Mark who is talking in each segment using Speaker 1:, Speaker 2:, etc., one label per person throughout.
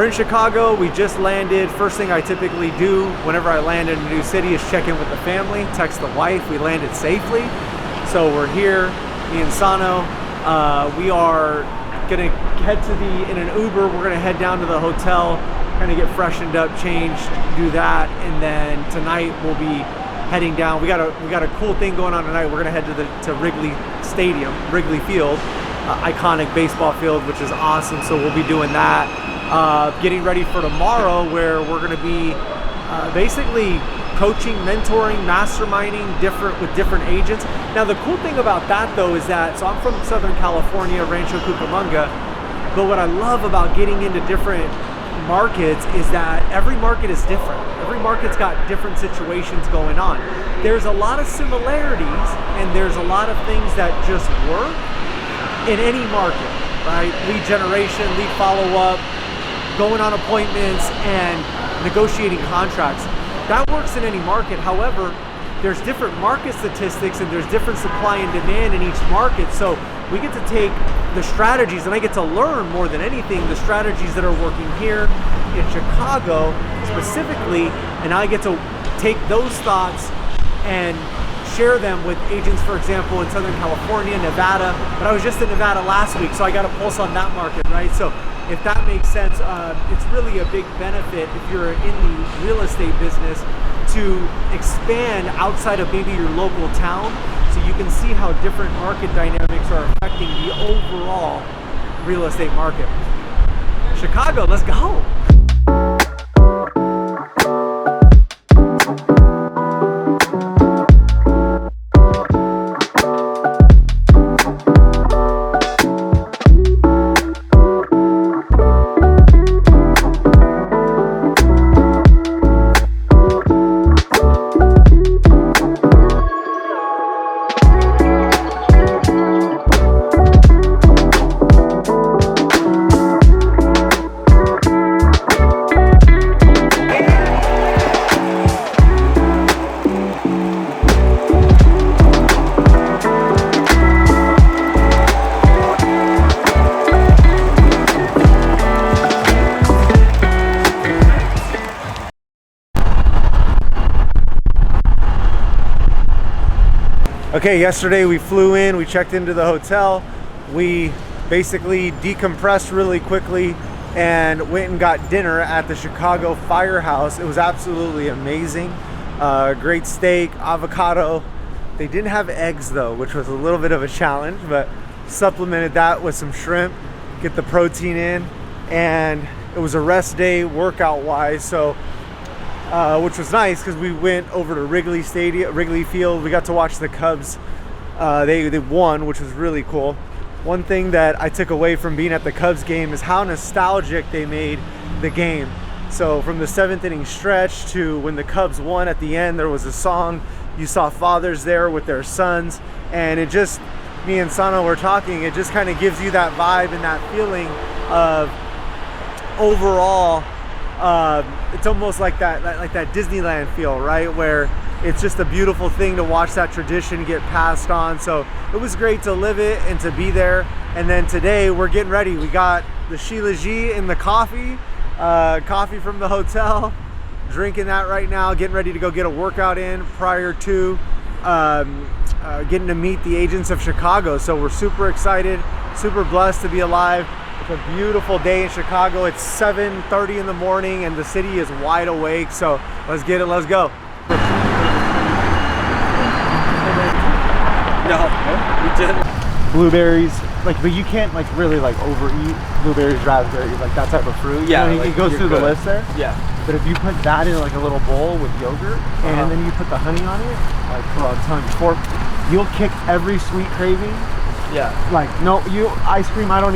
Speaker 1: we're in Chicago. We just landed. First thing I typically do whenever I land in a new city is check in with the family, text the wife. We landed safely. So we're here, me and Sano. We are gonna head to in an Uber. We're gonna head down to the hotel, kind of get freshened up, changed, do that, and then tonight we'll be heading down. We got a cool thing going on tonight. We're gonna head to Wrigley Stadium, Wrigley Field, iconic baseball field, which is awesome. So we'll be doing that. Getting ready for tomorrow, where we're gonna be basically coaching, mentoring, masterminding with different agents. Now the cool thing about that though is that, so I'm from Southern California, Rancho Cucamonga, but what I love about getting into different markets is that every market is different. Every market's got different situations going on. There's a lot of similarities and there's a lot of things that just work in any market, right? Lead generation, lead follow-up, going on appointments, and negotiating contracts. That works in any market. However, there's different market statistics and there's different supply and demand in each market. So we get to take the strategies, and I get to learn more than anything, the strategies that are working here in Chicago specifically, and I get to take those thoughts and share them with agents, for example, in Southern California, Nevada. But I was just in Nevada last week, so I got a pulse on that market, right? So if that makes sense, it's really a big benefit if you're in the real estate business to expand outside of maybe your local town, so you can see how different market dynamics are affecting the overall real estate market. Chicago, let's go. Okay, yesterday we flew in, we checked into the hotel, we basically decompressed really quickly and went and got dinner at the Chicago Firehouse. It was absolutely amazing. Great steak, avocado. They didn't have eggs though, which was a little bit of a challenge, but supplemented that with some shrimp, get the protein in, and it was a rest day workout wise, so which was nice because we went over to Wrigley Field. We got to watch the Cubs. They won, which was really cool. One thing that I took away from being at the Cubs game is how nostalgic they made the game. So from the 7th inning stretch to when the Cubs won at the end, there was a song. You saw fathers there with their sons, and it just, me and Sano were talking, it just kind of gives you that vibe and that feeling of overall, it's almost like that Disneyland feel, right? Where it's just a beautiful thing to watch that tradition get passed on. So it was great to live it and to be there. And then today we're getting ready. We got the Sheila G in the coffee from the hotel, drinking that right now, getting ready to go get a workout in prior to getting to meet the agents of Chicago. So we're super excited, super blessed to be alive. It's a beautiful day in Chicago. It's 7:30 in the morning and the city is wide awake. So let's get it, let's go. No, we didn't. Blueberries, but you can't really overeat blueberries, raspberries, that type of fruit.
Speaker 2: Yeah,
Speaker 1: you know, it goes through the list there.
Speaker 2: Yeah.
Speaker 1: But if you put that in a little bowl with yogurt and then you put the honey on it, I'm telling you, you'll kick every sweet craving.
Speaker 2: Yeah.
Speaker 1: No, ice cream, I'm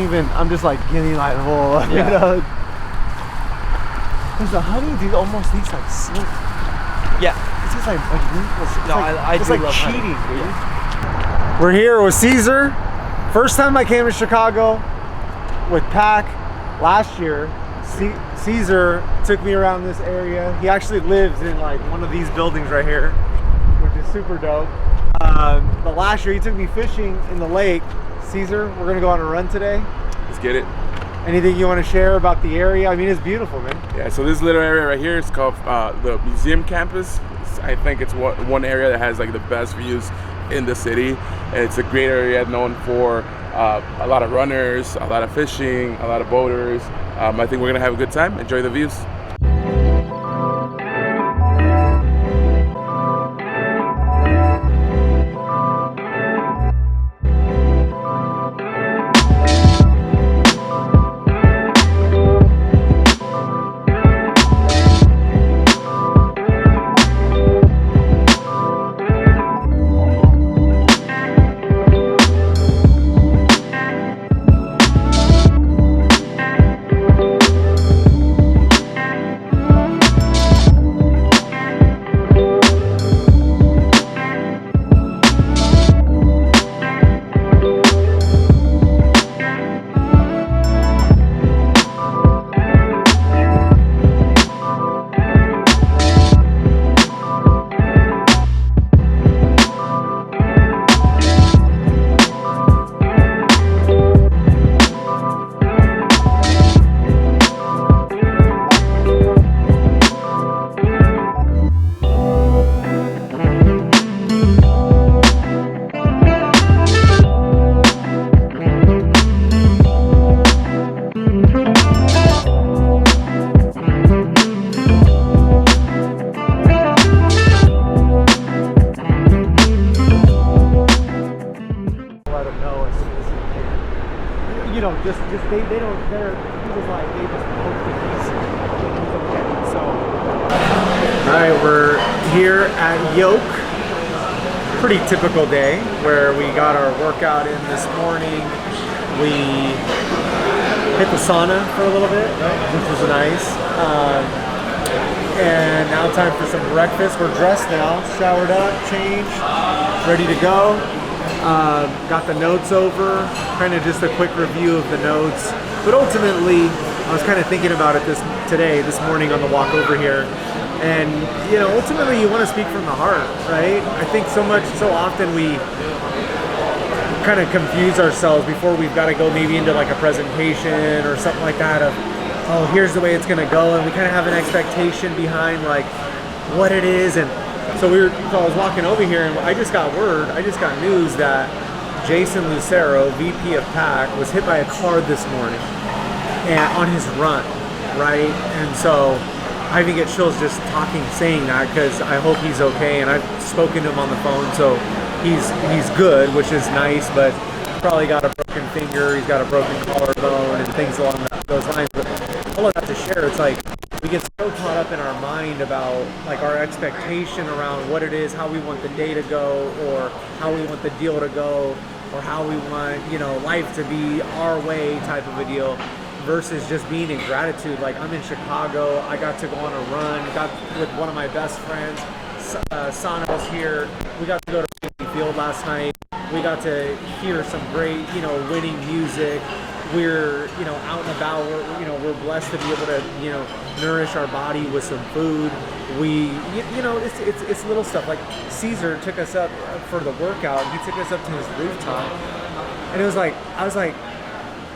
Speaker 1: just getting whoa,
Speaker 2: yeah.
Speaker 1: You know. Because the honey, dude, almost tastes like smoke.
Speaker 2: Yeah.
Speaker 1: It's just wrinkles.
Speaker 2: No, I do love
Speaker 1: cheating,
Speaker 2: honey.
Speaker 1: dude.
Speaker 2: Yeah.
Speaker 1: We're here with Caesar. First time I came to Chicago with Pac last year. Caesar took me around this area. He actually lives in one of these buildings right here, which is super dope. But last year he took me fishing in the lake. Caesar, we're gonna go on a run today.
Speaker 3: Let's get it.
Speaker 1: Anything you want to share about the area? I mean, it's beautiful, man.
Speaker 3: Yeah, so this little area right here is called the museum campus. I think it's one area that has like the best views in the city. And it's a great area known for a lot of runners, a lot of fishing, a lot of boaters. I think we're gonna have a good time. Enjoy the views.
Speaker 1: Just they don't, he was like, they just hope that he's okay. So, all right, we're here at Yoke. Pretty typical day where we got our workout in this morning. We hit the sauna for a little bit, which was nice. And now time for some breakfast. We're dressed now, showered up, changed, ready to go. Got the notes over, kind of just a quick review of the notes. But ultimately, I was kind of thinking about it this morning on the walk over here. And, you know, ultimately you want to speak from the heart, right? I think so often we kind of confuse ourselves before we've got to go maybe into like a presentation or something like that of, oh, here's the way it's going to go. And we kind of have an expectation behind like what it is. And so I was walking over here and I just got news that Jason Lucero, VP of PAC, was hit by a car this morning and on his run, right? And so I even get chills just saying that because I hope he's okay. And I've spoken to him on the phone, so he's good, which is nice, but probably got a broken finger, he's got a broken collarbone and things along those lines. But all of that to share, it's like, we get so caught up in our mind about like our expectation around what it is, how we want the day to go, or how we want the deal to go, or how we want, you know, life to be our way type of a deal, versus just being in gratitude. Like, I'm in Chicago, I got to go on a run, got with one of my best friends, Sana was here, we got to go to Wrigley Field last night, we got to hear some great, you know, winning music. We're, you know, out and about. We're blessed to be able to, you know, nourish our body with some food. You know, it's little stuff. Like Caesar took us up for the workout. He took us up to his rooftop, and it was like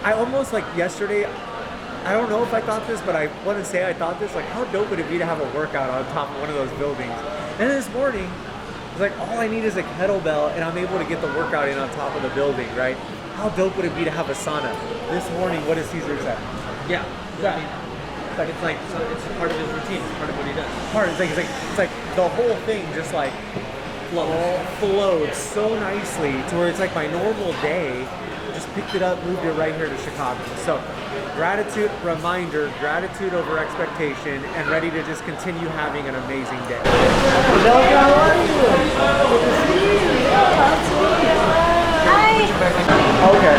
Speaker 1: I almost like yesterday. I don't know if I thought this, but I want to say I thought this. Like, how dope would it be to have a workout on top of one of those buildings? And this morning, it's like all I need is a kettlebell, and I'm able to get the workout in on top of the building, right? How dope would it be to have a sauna? This morning, what does Caesar say?
Speaker 2: Yeah. It's like so it's part of his routine. It's part of what he does.
Speaker 1: It's like the whole thing just like flowed so nicely to where it's like my normal day. Just picked it up, moved it right here to Chicago. So gratitude, reminder, gratitude over expectation, and ready to just continue having an amazing day.
Speaker 4: How are you? Good to see you. Hi.
Speaker 1: Okay.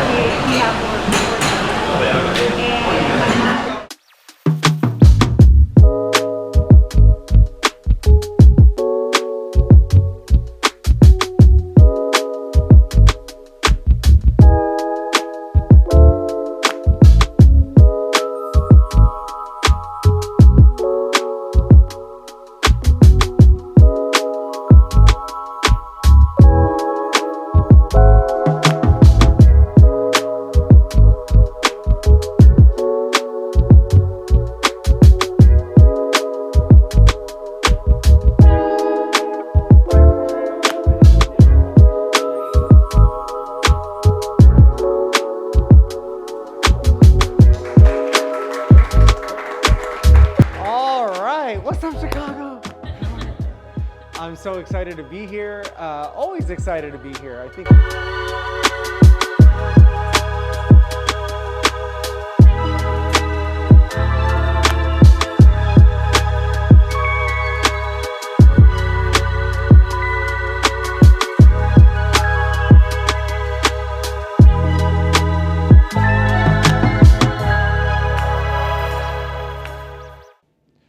Speaker 1: so excited to be here. Always excited to be here. I think.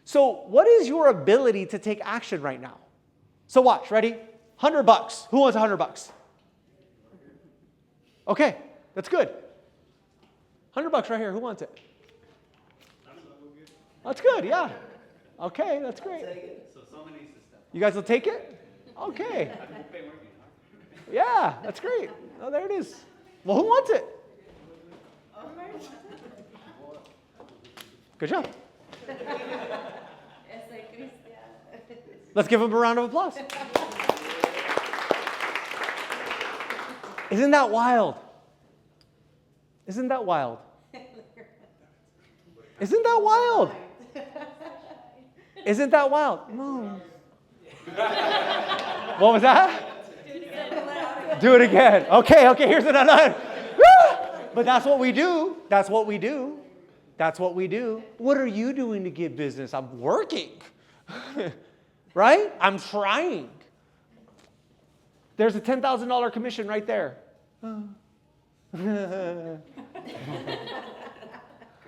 Speaker 1: So what is your ability to take action right now? So watch, ready? $100. Who wants $100? Okay, that's good. $100 right here, who wants it? That's good, yeah. Okay, that's great. You guys will take it? Okay. Yeah, that's great. Oh, there it is. Well, who wants it? Good job. Let's give him a round of applause. Isn't that wild? Isn't that wild? Isn't that wild? Isn't that wild? No. What was that? Do it again. Okay, here's another. But that's what we do. That's what we do. That's what we do. What are you doing to get business? I'm working. Right? I'm trying. There's a $10,000 commission right there.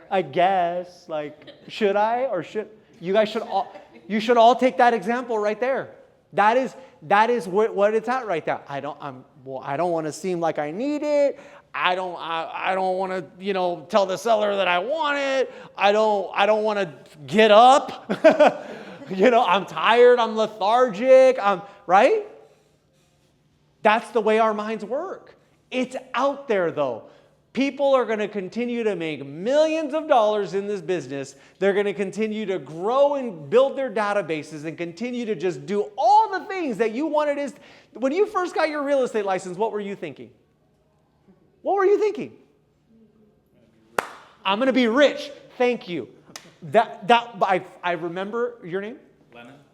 Speaker 1: I guess, like, should I or should you guys should all you should all take that example right there. That is what it's at right there. I don't want to seem like I need it. I don't want to, tell the seller that I want it. I don't want to get up. I'm tired, I'm lethargic, right? That's the way our minds work. It's out there though. People are going to continue to make millions of dollars in this business. They're going to continue to grow and build their databases and continue to just do all the things that you wanted. When you first got your real estate license, what were you thinking? What were you thinking? I'm going to be rich. Thank you. I remember your name?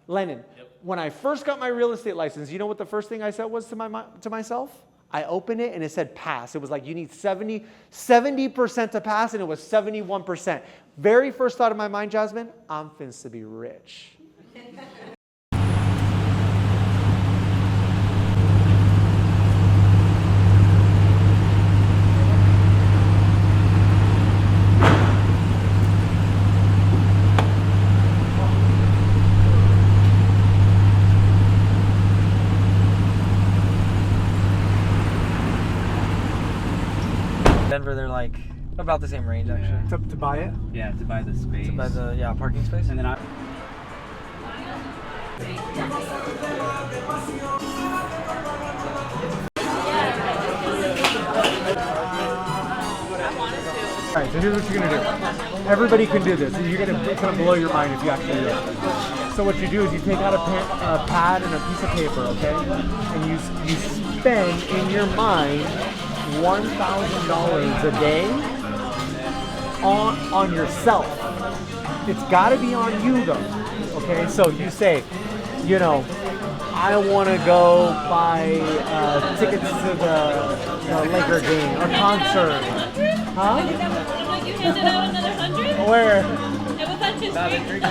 Speaker 1: Lennon. Yep. When I first got my real estate license, you know what the first thing I said was to myself? I opened it and it said pass. It was like you need 70% to pass, and it was 71%. Very first thought in my mind, Jasmine, I'm finna to be rich.
Speaker 2: Denver, they're like about the same range actually.
Speaker 1: To buy it?
Speaker 2: Yeah, to buy the space. To buy the parking space. And then I.
Speaker 1: All right, so here's what you're gonna do. Everybody can do this. You're gonna kind of blow your mind if you actually do it. So what you do is you take out a pad and a piece of paper, okay, and you spend in your mind $1,000 a day on yourself. It's got to be on you though. Okay, so you say, I want to go buy tickets to the Laker game or concert. Huh?
Speaker 5: You handed out another 100?
Speaker 1: Where?
Speaker 5: It was on his
Speaker 1: screen.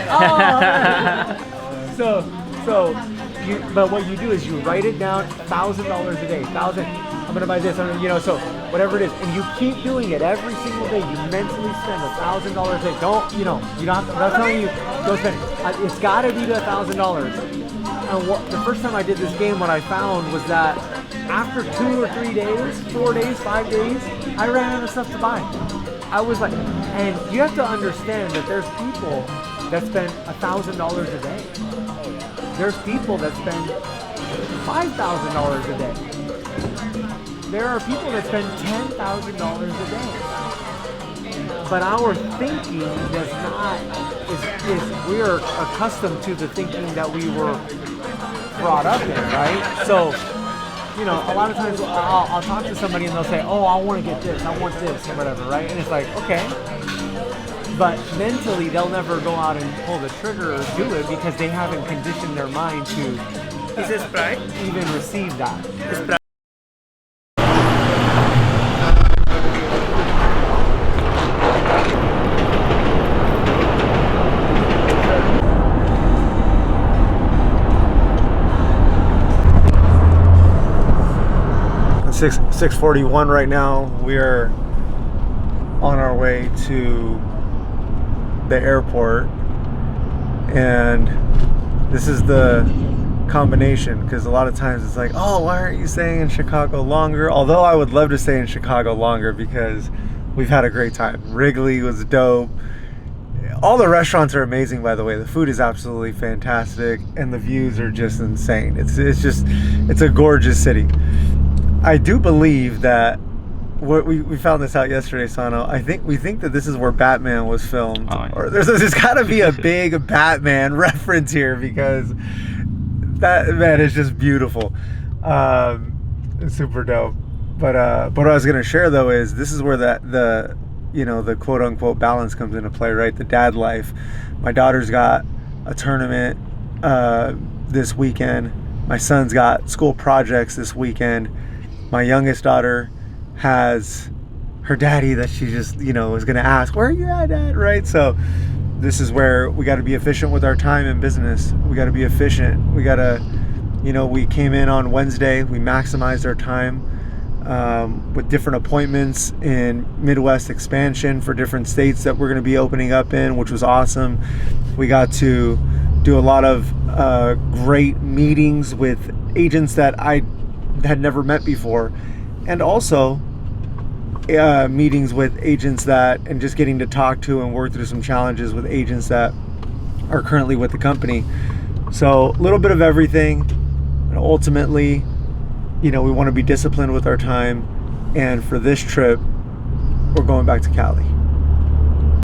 Speaker 1: But what you do is you write it down, $1,000 a day. I'm gonna buy this. So whatever it is, and you keep doing it every single day. You mentally spend $1,000 a day. You don't have to. I'm not telling you go spend it. It's got to be to $1,000. And the first time I did this game, what I found was that after 2 or 3 days, 4 days, 5 days, I ran out of stuff to buy. I was like, and you have to understand that there's people that spend $1,000 a day. There's people that spend $5,000 a day. There are people that spend $10,000 a day. But our thinking is we're accustomed to the thinking that we were brought up in, right? So, a lot of times I'll talk to somebody and they'll say, oh, I want to get this, I want this, or whatever, right? And it's like, okay. But mentally, they'll never go out and pull the trigger or do it because they haven't conditioned their mind to
Speaker 2: Is it Sprite?
Speaker 1: even receive that.
Speaker 2: Sprite.
Speaker 1: 6:41 right now. We are on our way to the airport, and this is the combination, because a lot of times it's like, oh, why aren't you staying in Chicago longer? Although I would love to stay in Chicago longer because we've had a great time. Wrigley was dope. All the restaurants are amazing, by the way. The food is absolutely fantastic, and the views are just insane. It's a gorgeous city. I do believe that we found this out yesterday, Sano. We think that this is where Batman was filmed.
Speaker 2: Oh, yeah.
Speaker 1: Or there's got to be a big Batman reference here, because that, man, is just beautiful. It's super dope. But what I was gonna share though is this is where the quote unquote balance comes into play, right? The dad life. My daughter's got a tournament this weekend. My son's got school projects this weekend. My youngest daughter has her daddy that she just, is going to ask, where are you at, Dad? Right? So this is where we got to be efficient with our time in business. We got to be efficient. We got to, we came in on Wednesday. We maximized our time with different appointments in Midwest expansion for different states that we're going to be opening up in, which was awesome. We got to do a lot of great meetings with agents that I had never met before, and also meetings with agents and just getting to talk to and work through some challenges with agents that are currently with the company. So a little bit of everything, and ultimately, we want to be disciplined with our time, and for this trip we're going back to Cali.